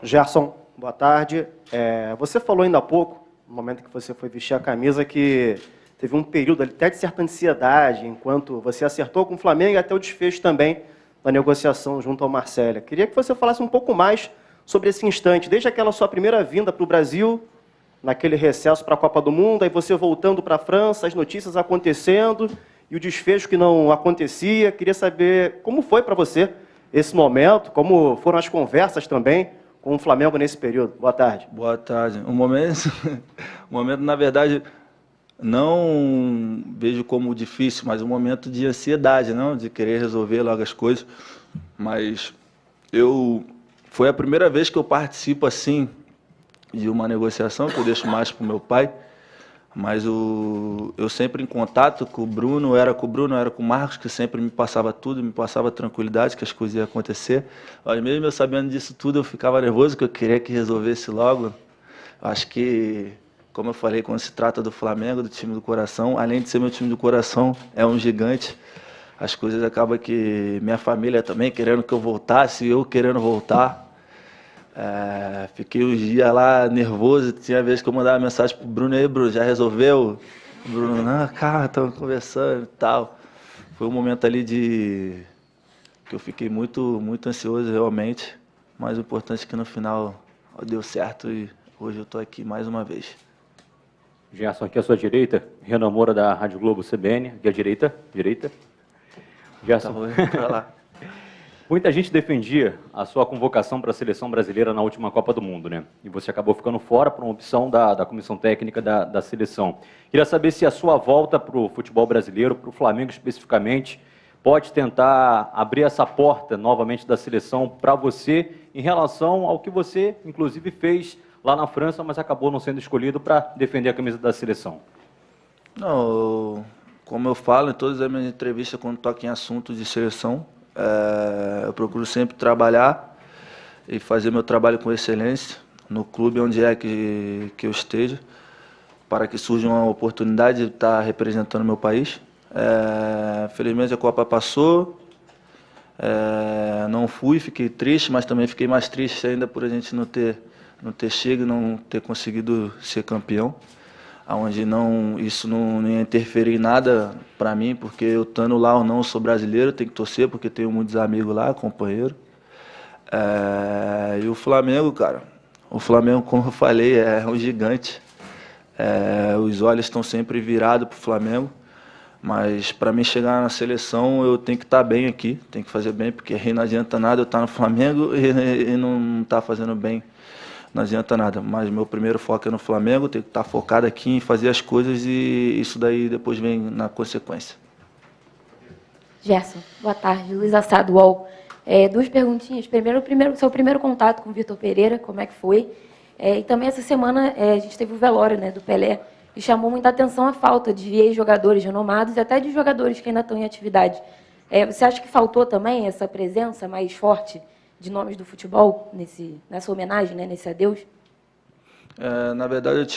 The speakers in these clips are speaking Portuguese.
Gerson, boa tarde. Você falou ainda há pouco, no momento que você foi vestir a camisa, que teve um período ali até de certa ansiedade, enquanto você acertou com o Flamengo e até o desfecho também da negociação junto ao Marcelo. Queria que você falasse um pouco mais sobre esse instante, desde aquela sua primeira vinda para o Brasil, naquele recesso para a Copa do Mundo, aí você voltando para a França, as notícias acontecendo e o desfecho que não acontecia. Queria saber como foi para você esse momento, como foram as conversas também com o Flamengo nesse período. Boa tarde. Boa tarde. Um momento, na verdade, não vejo como difícil, mas um momento de ansiedade, não, de querer resolver logo as coisas. Mas foi a primeira vez que eu participo assim de uma negociação, que eu deixo mais para o meu pai. Mas eu sempre em contato com o Bruno, era com o Marcos, que sempre me passava tudo, me passava tranquilidade que as coisas iam acontecer. Mas mesmo eu sabendo disso tudo, eu ficava nervoso, que eu queria que resolvesse logo. Acho que, como eu falei, quando se trata do Flamengo, do time do coração, além de ser meu time do coração, é um gigante. As coisas acabam que minha família também querendo que eu voltasse, eu querendo voltar. Fiquei uns dias lá nervoso, tinha vezes que eu mandava mensagem pro Bruno, aí Bruno, já resolveu? O Bruno, não, cara, estamos conversando e tal. Foi um momento ali que eu fiquei muito ansioso realmente, mas o importante é que no final deu certo e hoje eu estou aqui mais uma vez. Gerson, aqui à sua direita, Renan Moura da Rádio Globo CBN, aqui à direita. Gerson, Tá lá. muita gente defendia a sua convocação para a seleção brasileira na última Copa do Mundo, né? E você acabou ficando fora por uma opção da comissão técnica da seleção. Queria saber se a sua volta para o futebol brasileiro, para o Flamengo especificamente, pode tentar abrir essa porta novamente da seleção para você em relação ao que você, inclusive, fez lá na França, mas acabou não sendo escolhido para defender a camisa da seleção. Não, como eu falo em todas as minhas entrevistas quando toco em assuntos de seleção, eu procuro sempre trabalhar e fazer meu trabalho com excelência no clube onde é que eu esteja, para que surja uma oportunidade de estar representando meu país. Felizmente a Copa passou, não fui, fiquei triste, mas também fiquei mais triste ainda por a gente não ter chego e não ter conseguido ser campeão, onde isso não ia interferir em nada para mim, porque eu estando lá ou não, eu sou brasileiro, tenho que torcer, porque tenho muitos amigos lá, companheiro. E o Flamengo, cara, como eu falei, é um gigante. Os olhos estão sempre virados para o Flamengo, mas para mim chegar na seleção eu tenho que estar bem aqui, tenho que fazer bem, porque aí não adianta nada eu estar no Flamengo e não estar fazendo bem. Não adianta nada, mas meu primeiro foco é no Flamengo, tenho que estar focado aqui em fazer as coisas e isso daí depois vem na consequência. Gerson, boa tarde. Luiz Assado, UOL. Duas perguntinhas. Primeiro, seu primeiro contato com o Vitor Pereira, como é que foi? E também essa semana a gente teve o velório, né, do Pelé e chamou muita atenção a falta de ex-jogadores renomados e até de jogadores que ainda estão em atividade. Você acha que faltou também essa presença mais forte de nomes do futebol nessa homenagem, né, nesse adeus? Na verdade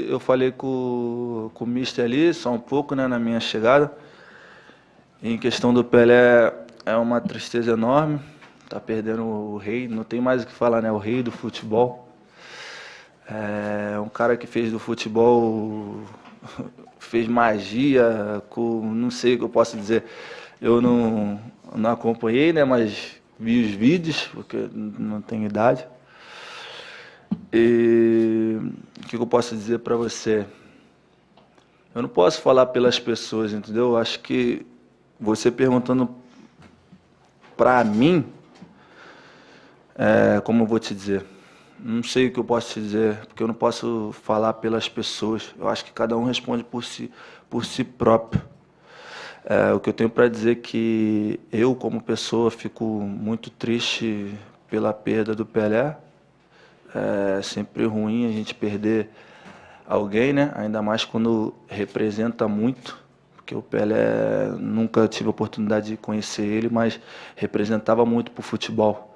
eu falei com o Mister ali só um pouco, né, na minha chegada. Em questão do Pelé é uma tristeza enorme, tá perdendo o rei, não tem mais o que falar, né, o rei do futebol. É um cara que fez do futebol, fez magia, não sei o que eu posso dizer. Eu não acompanhei, né, mas vi os vídeos, porque não tenho idade. E o que eu posso dizer para você? Eu não posso falar pelas pessoas, entendeu? Eu acho que você perguntando para mim, como eu vou te dizer? Não sei o que eu posso te dizer, porque eu não posso falar pelas pessoas. Eu acho que cada um responde por si próprio. O que eu tenho para dizer é que eu, como pessoa, fico muito triste pela perda do Pelé. É sempre ruim a gente perder alguém, né? Ainda mais quando representa muito, porque o Pelé, nunca tive a oportunidade de conhecer ele, mas representava muito para o futebol.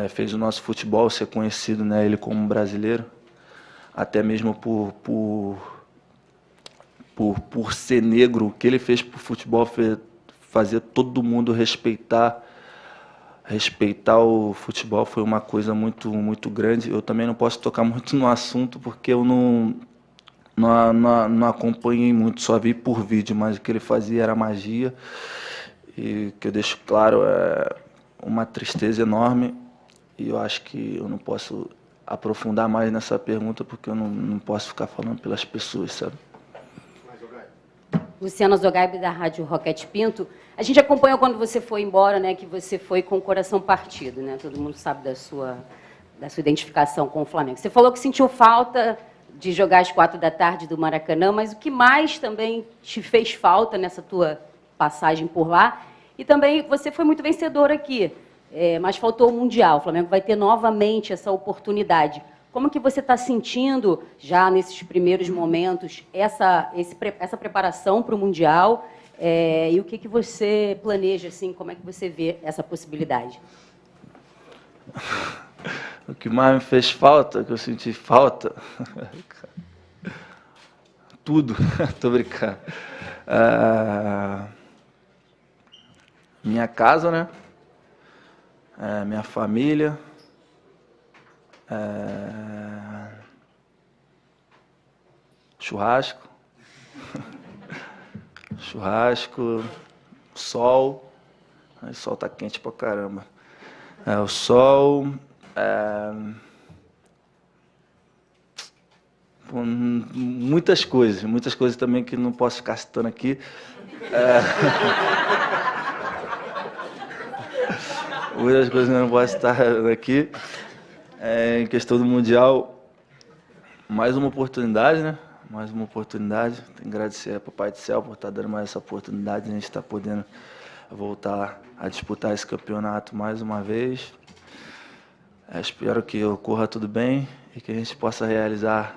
Fez o nosso futebol ser conhecido, né? Ele como brasileiro, até mesmo por ser negro. O que ele fez para o futebol fazer todo mundo respeitar respeitar o futebol foi uma coisa muito grande. Eu também não posso tocar muito no assunto porque eu não acompanhei muito, só vi por vídeo, mas o que ele fazia era magia. E o que eu deixo claro é uma tristeza enorme. E eu acho que eu não posso aprofundar mais nessa pergunta porque eu não posso ficar falando pelas pessoas, sabe? Luciana Zogaib, da Rádio Roquete Pinto. A gente acompanhou quando você foi embora, né, que você foi com o coração partido, né? Todo mundo sabe da sua identificação com o Flamengo. Você falou que sentiu falta de jogar às 4 da tarde do Maracanã, mas o que mais também te fez falta nessa tua passagem por lá? E também você foi muito vencedor aqui, mas faltou o Mundial. O Flamengo vai ter novamente essa oportunidade. Como que você está sentindo, já nesses primeiros momentos, essa preparação para o Mundial? E o que você planeja, assim, como é que você vê essa possibilidade? O que mais me fez falta, que eu senti falta... Tudo, tô brincando. Minha casa, né? Minha família... churrasco, sol, o sol tá quente pra caramba, o sol, muitas coisas também que não posso ficar citando aqui, muitas coisas que eu não posso citar aqui. Em questão do Mundial, mais uma oportunidade, né? Mais uma oportunidade. Tenho que agradecer ao Papai do Céu por estar dando mais essa oportunidade. A gente está podendo voltar a disputar esse campeonato mais uma vez. Espero que ocorra tudo bem e que a gente possa realizar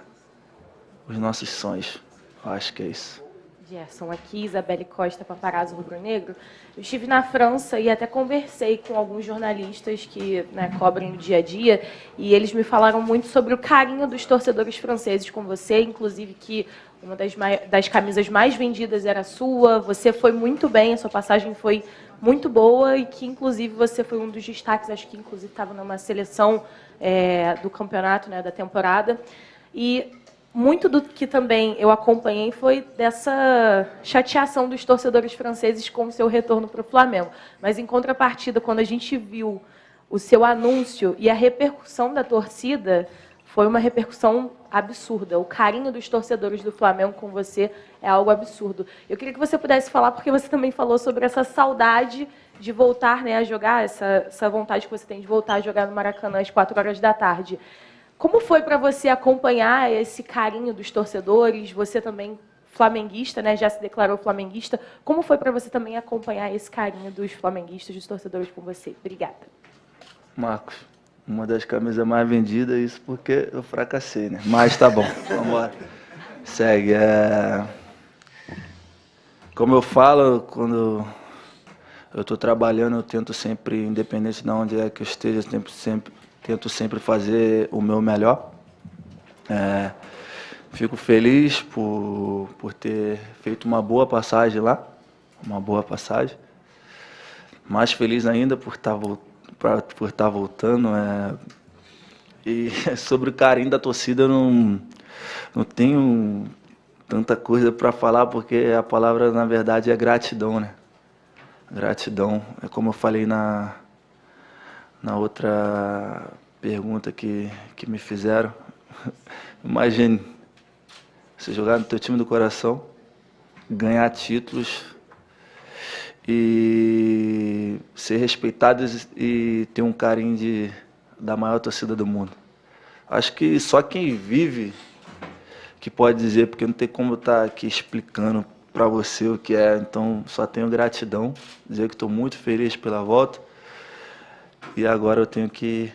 os nossos sonhos. Eu acho que é isso. Gerson, aqui, Isabelle Costa, Paparazzo Rubro-Negro. Eu estive na França e até conversei com alguns jornalistas que, né, cobrem o dia a dia, e eles me falaram muito sobre o carinho dos torcedores franceses com você, inclusive que uma das camisas mais vendidas era a sua, você foi muito bem, a sua passagem foi muito boa e que, inclusive, você foi um dos destaques, acho que, inclusive, estava numa seleção do campeonato, né, da temporada. E muito do que também eu acompanhei foi dessa chateação dos torcedores franceses com o seu retorno para o Flamengo. Mas, em contrapartida, quando a gente viu o seu anúncio e a repercussão da torcida, foi uma repercussão absurda. O carinho dos torcedores do Flamengo com você é algo absurdo. Eu queria que você pudesse falar, porque você também falou sobre essa saudade de voltar, né, a jogar, essa vontade que você tem de voltar a jogar no Maracanã às 4 horas da tarde. Como foi para você acompanhar esse carinho dos torcedores? Você também, flamenguista, né, já se declarou flamenguista. Como foi para você também acompanhar esse carinho dos flamenguistas, dos torcedores com você? Obrigada. Marcos, uma das camisas mais vendidas, isso porque eu fracassei, né? Mas tá bom, vamos embora. Segue. Como eu falo, quando eu estou trabalhando, eu tento sempre, independente de onde é que eu esteja, tento sempre fazer o meu melhor. Fico feliz por ter feito uma boa passagem lá, mais feliz ainda por estar voltando. E sobre o carinho da torcida, eu não tenho tanta coisa para falar, porque a palavra, na verdade, é gratidão, né? Gratidão. É como eu falei na outra pergunta que me fizeram. Imagine você jogar no teu time do coração, ganhar títulos e ser respeitado e ter um carinho da maior torcida do mundo. Acho que só quem vive que pode dizer, porque não tem como eu estar aqui explicando para você o que é. Então, só tenho gratidão, dizer que estou muito feliz pela volta. E agora eu tenho que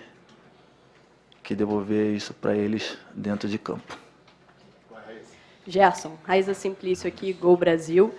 devolver isso para eles dentro de campo. Gerson, Raíza Simplício aqui, Gol Brasil.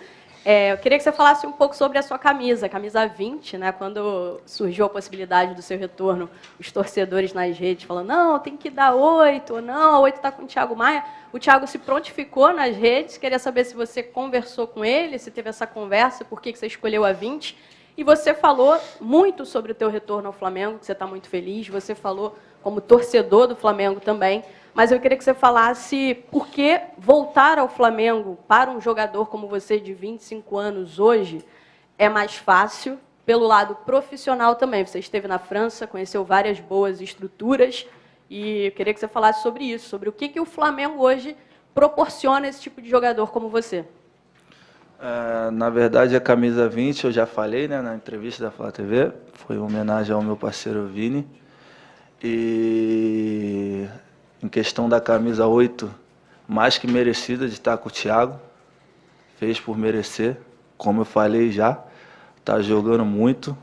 Eu queria que você falasse um pouco sobre a sua camisa, a camisa 20, né? Quando surgiu a possibilidade do seu retorno, os torcedores nas redes falando, não, tem que dar 8, ou não, a 8 está com o Thiago Maia. O Thiago se prontificou nas redes, queria saber se você conversou com ele, se teve essa conversa, por que você escolheu a 20. E você falou muito sobre o teu retorno ao Flamengo, que você está muito feliz, você falou como torcedor do Flamengo também, mas eu queria que você falasse por que voltar ao Flamengo para um jogador como você, de 25 anos hoje, é mais fácil, pelo lado profissional também. Você esteve na França, conheceu várias boas estruturas, e eu queria que você falasse sobre isso, sobre o que o Flamengo hoje proporciona a esse tipo de jogador como você. Na verdade, a camisa 20, eu já falei, né, na entrevista da Flá TV, foi uma homenagem ao meu parceiro Vini. E em questão da camisa 8, mais que merecida de estar com o Thiago, fez por merecer, como eu falei já, está jogando muito.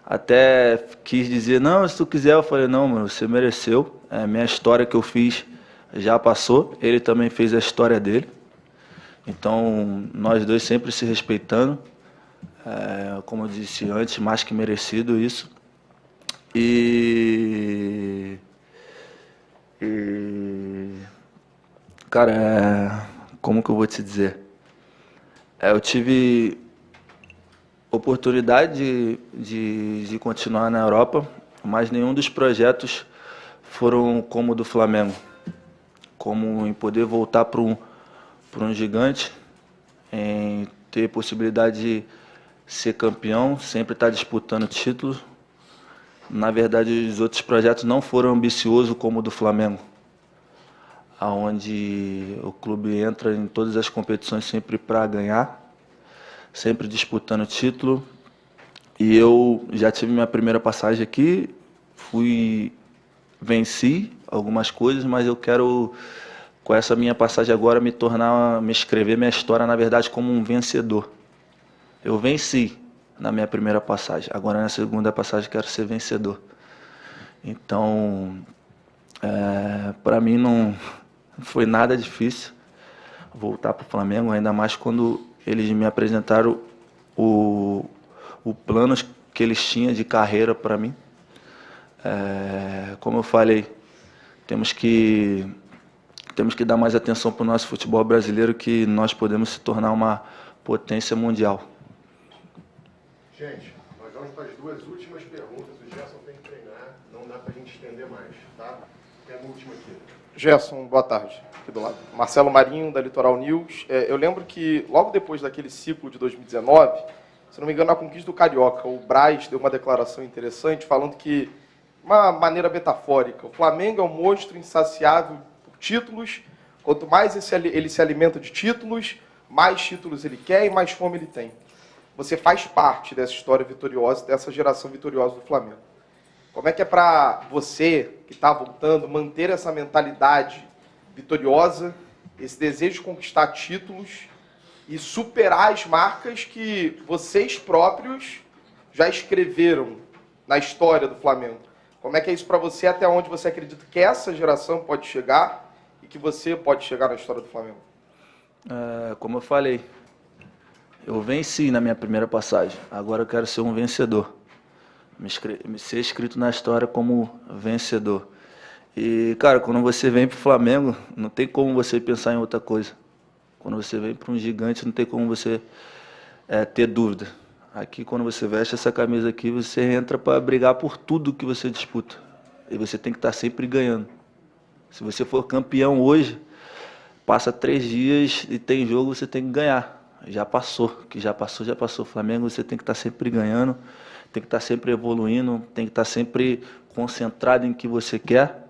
Até quis dizer, não, se tu quiser, eu falei, não, mano, você mereceu, minha história que eu fiz já passou, ele também fez a história dele. Então, nós dois sempre se respeitando, como eu disse antes, mais que merecido isso. Cara, como que eu vou te dizer? Eu tive oportunidade de continuar na Europa, mas nenhum dos projetos foram como o do Flamengo, como em poder voltar para um gigante, em ter possibilidade de ser campeão, sempre estar disputando títulos. Na verdade, os outros projetos não foram ambiciosos como o do Flamengo, onde o clube entra em todas as competições sempre para ganhar, sempre disputando título. E eu já tive minha primeira passagem aqui, venci algumas coisas, mas eu quero, com essa minha passagem agora, me escrever minha história, na verdade, como um vencedor. Eu venci na minha primeira passagem, agora na segunda passagem quero ser vencedor. Então, para mim não foi nada difícil voltar para o Flamengo, ainda mais quando eles me apresentaram o plano que eles tinham de carreira para mim. Como eu falei, temos que dar mais atenção para o nosso futebol brasileiro, que nós podemos se tornar uma potência mundial. Gente, nós vamos para as duas últimas perguntas. O Gerson tem que treinar, não dá para a gente estender mais, tá? Tem a última aqui. Gerson, boa tarde, aqui do lado. Marcelo Marinho, da Litoral News. Eu lembro que, logo depois daquele ciclo de 2019, se não me engano, na conquista do Carioca, o Braz deu uma declaração interessante, falando que, de uma maneira metafórica, o Flamengo é um monstro insaciável por títulos. Quanto mais ele se alimenta de títulos, mais títulos ele quer e mais fome ele tem. Você faz parte dessa história vitoriosa, dessa geração vitoriosa do Flamengo. Como é que é para você, que está voltando, manter essa mentalidade vitoriosa, esse desejo de conquistar títulos e superar as marcas que vocês próprios já escreveram na história do Flamengo? Como é que é isso para você, até onde você acredita que essa geração pode chegar e que você pode chegar na história do Flamengo? Como eu falei, eu venci na minha primeira passagem, agora eu quero ser um vencedor. Ser escrito na história como vencedor. E, cara, quando você vem pro Flamengo, não tem como você pensar em outra coisa. Quando você vem para um gigante, não tem como você ter dúvida. Aqui, quando você veste essa camisa aqui, você entra para brigar por tudo que você disputa. E você tem que estar sempre ganhando. Se você for campeão hoje, passa 3 dias e tem jogo, você tem que ganhar. Já passou, que já passou. Flamengo, você tem que estar sempre ganhando, tem que estar sempre evoluindo, tem que estar sempre concentrado em que você quer,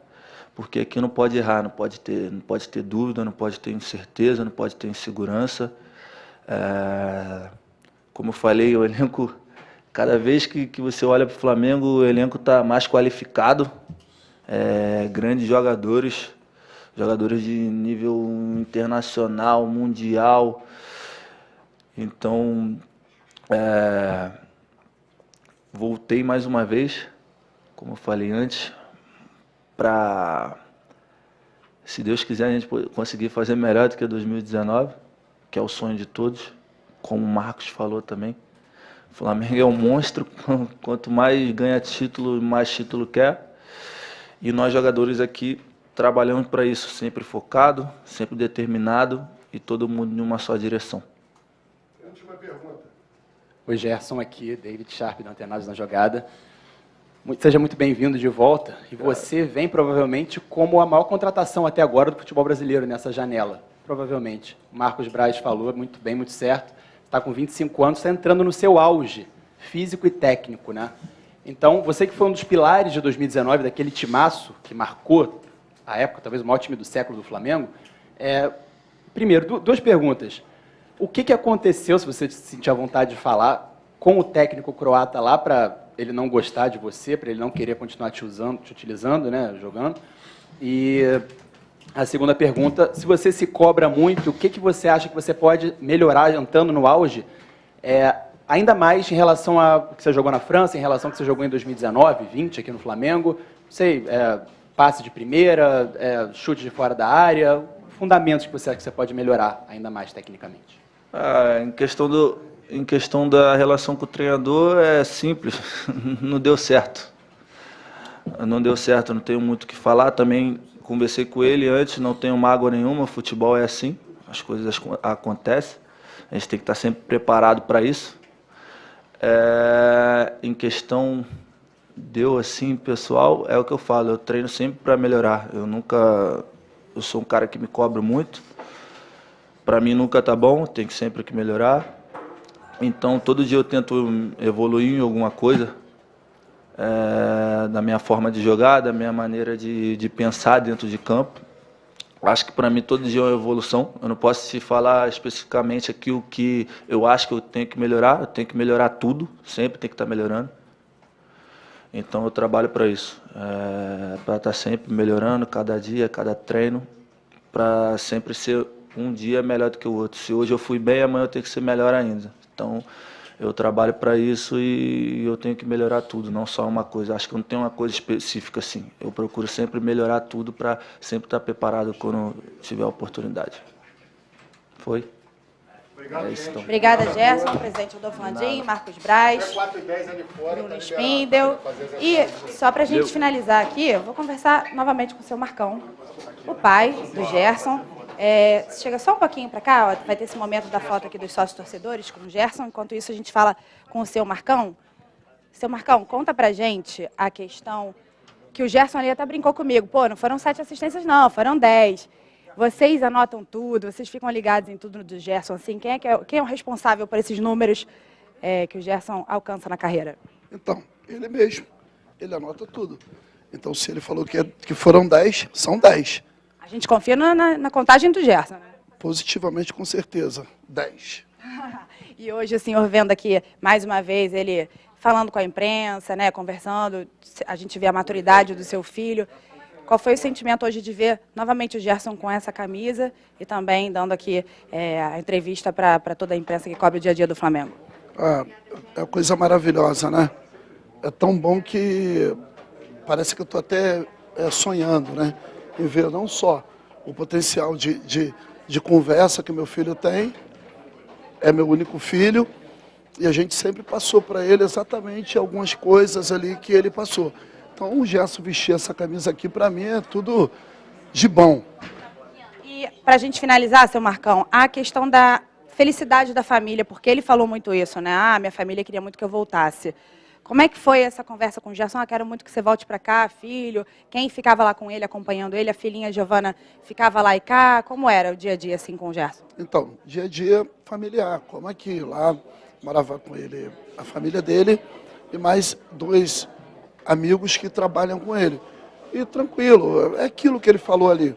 porque aqui não pode errar, não pode ter dúvida, não pode ter incerteza, não pode ter insegurança. Como eu falei, o elenco, cada vez que você olha para o Flamengo, o elenco está mais qualificado, grandes jogadores de nível internacional, mundial. Então, voltei mais uma vez, como eu falei antes, para, se Deus quiser, a gente conseguir fazer melhor do que 2019, que é o sonho de todos, como o Marcos falou também. O Flamengo é um monstro, quanto mais ganha título, mais título quer. E nós jogadores aqui trabalhamos para isso, sempre focado, sempre determinado e todo mundo em uma só direção. Última pergunta. Oi, Gerson aqui, David Sharp, da Antenados na Jogada. Seja muito bem-vindo de volta. E você vem, provavelmente, como a maior contratação até agora do futebol brasileiro nessa janela. Provavelmente. O Marcos Braz falou muito bem, muito certo. Está com 25 anos, está entrando no seu auge físico e técnico, né? Então, você que foi um dos pilares de 2019, daquele timaço que marcou a época, talvez o maior time do século do Flamengo. Primeiro, duas perguntas. O que aconteceu, se você sentir a vontade de falar, com o técnico croata lá para ele não gostar de você, para ele não querer continuar te utilizando, né, jogando? E a segunda pergunta, se você se cobra muito, o que você acha que você pode melhorar entrando no auge, ainda mais em relação ao que você jogou na França, em relação ao que você jogou em 2019, 20 aqui no Flamengo, não sei, passe de primeira, chute de fora da área, fundamentos que você acha que você pode melhorar ainda mais tecnicamente? Em questão da relação com o treinador, é simples, não deu certo. Não deu certo, não tenho muito o que falar. Também conversei com ele antes, não tenho mágoa nenhuma, futebol é assim, as coisas acontecem, a gente tem que estar sempre preparado para isso. Em questão deu assim, pessoal, é o que eu falo, eu treino sempre para melhorar. Eu sou um cara que me cobro muito. Para mim nunca tá bom, tem que sempre que melhorar. Então, todo dia eu tento evoluir em alguma coisa, da minha forma de jogar, da minha maneira de pensar dentro de campo. Acho que para mim todo dia é uma evolução. Eu não posso te falar especificamente aqui o que eu acho que eu tenho que melhorar. Eu tenho que melhorar tudo, sempre tem que estar melhorando. Então, eu trabalho para isso, para estar sempre melhorando, cada dia, cada treino, para sempre ser um dia melhor do que o outro. Se hoje eu fui bem, amanhã eu tenho que ser melhor ainda. Então, eu trabalho para isso e eu tenho que melhorar tudo, não só uma coisa. Acho que não tem uma coisa específica assim. Eu procuro sempre melhorar tudo para sempre estar preparado quando tiver a oportunidade. Foi? Obrigado, então. Obrigada, Gerson, presidente Rodolfo Landim, Marcos Braz, Bruno Spindel. E só para a gente finalizar aqui, eu vou conversar novamente com o seu Marcão, o pai do Gerson. Chega só um pouquinho para cá, ó, vai ter esse momento da foto aqui dos sócios torcedores com o Gerson. Enquanto isso, a gente fala com o seu Marcão. Seu Marcão, conta pra gente a questão que o Gerson ali até brincou comigo. Pô, não foram 7 assistências não, foram 10. Vocês anotam tudo, vocês ficam ligados em tudo do Gerson. Assim, quem é o responsável por esses números que o Gerson alcança na carreira? Então, ele mesmo. Ele anota tudo. Então, se ele falou que foram 10, são 10. A gente confia na contagem do Gerson, né? Positivamente, com certeza. 10. E hoje o senhor vendo aqui, mais uma vez, ele falando com a imprensa, né, conversando, a gente vê a maturidade do seu filho. Qual foi o sentimento hoje de ver novamente o Gerson com essa camisa e também dando aqui a entrevista para toda a imprensa que cobre o dia a dia do Flamengo? É uma coisa maravilhosa, né? É tão bom que parece que eu estou até sonhando, né? Em ver não só o potencial de conversa que meu filho tem, é meu único filho, e a gente sempre passou para ele exatamente algumas coisas ali que ele passou. Então, o Gerson vestir essa camisa aqui, para mim, é tudo de bom. E, para a gente finalizar, seu Marcão, a questão da felicidade da família, porque ele falou muito isso, né? Minha família queria muito que eu voltasse. Como é que foi essa conversa com o Gerson? Quero muito que você volte para cá, filho. Quem ficava lá com ele, acompanhando ele? A filhinha Giovana ficava lá e cá? Como era o dia a dia assim com o Gerson? Então, dia a dia familiar, como aqui. Lá morava com ele a família dele e mais 2 amigos que trabalham com ele. E tranquilo, é aquilo que ele falou ali.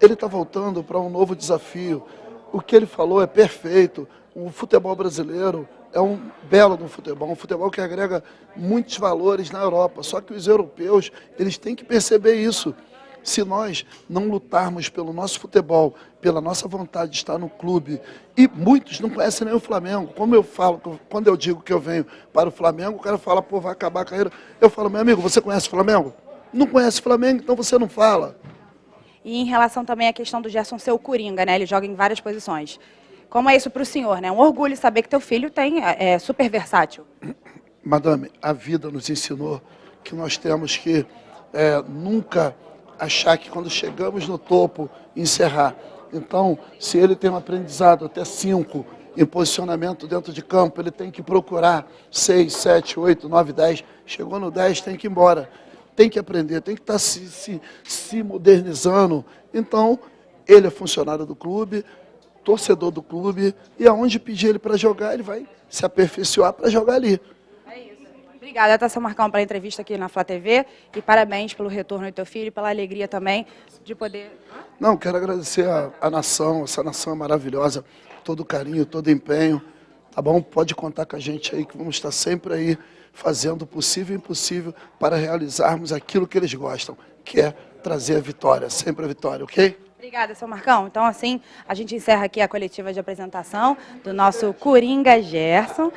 Ele está voltando para um novo desafio. O que ele falou é perfeito. O futebol brasileiro é um belo do futebol, um futebol que agrega muitos valores na Europa. Só que os europeus, eles têm que perceber isso. Se nós não lutarmos pelo nosso futebol, pela nossa vontade de estar no clube, e muitos não conhecem nem o Flamengo. Como eu falo, quando eu digo que eu venho para o Flamengo, o cara fala, pô, vai acabar a carreira. Eu falo, meu amigo, você conhece o Flamengo? Não conhece o Flamengo, então você não fala. E em relação também à questão do Gerson ser o Coringa, né? Ele joga em várias posições. Como é isso para o senhor, né? Um orgulho saber que teu filho é super versátil. Madame, a vida nos ensinou que nós temos que nunca achar que quando chegamos no topo, encerrar. Então, se ele tem um aprendizado até 5 em posicionamento dentro de campo, ele tem que procurar 6, 7, 8, 9, 10. Chegou no 10, tem que ir embora. Tem que aprender, tem que estar se modernizando. Então, ele é funcionário do clube, torcedor do clube, e aonde pedir ele para jogar, ele vai se aperfeiçoar para jogar ali. Obrigada, tá, seu Marcão, pela entrevista aqui na Flá TV e parabéns pelo retorno do teu filho e pela alegria também de poder... Não, quero agradecer a nação, essa nação é maravilhosa, todo o carinho, todo o empenho, tá bom? Pode contar com a gente aí, que vamos estar sempre aí fazendo o possível e impossível para realizarmos aquilo que eles gostam, que é trazer a vitória, sempre a vitória, ok? Obrigada, seu Marcão. Então, assim, a gente encerra aqui a coletiva de apresentação do nosso Coringa Gerson.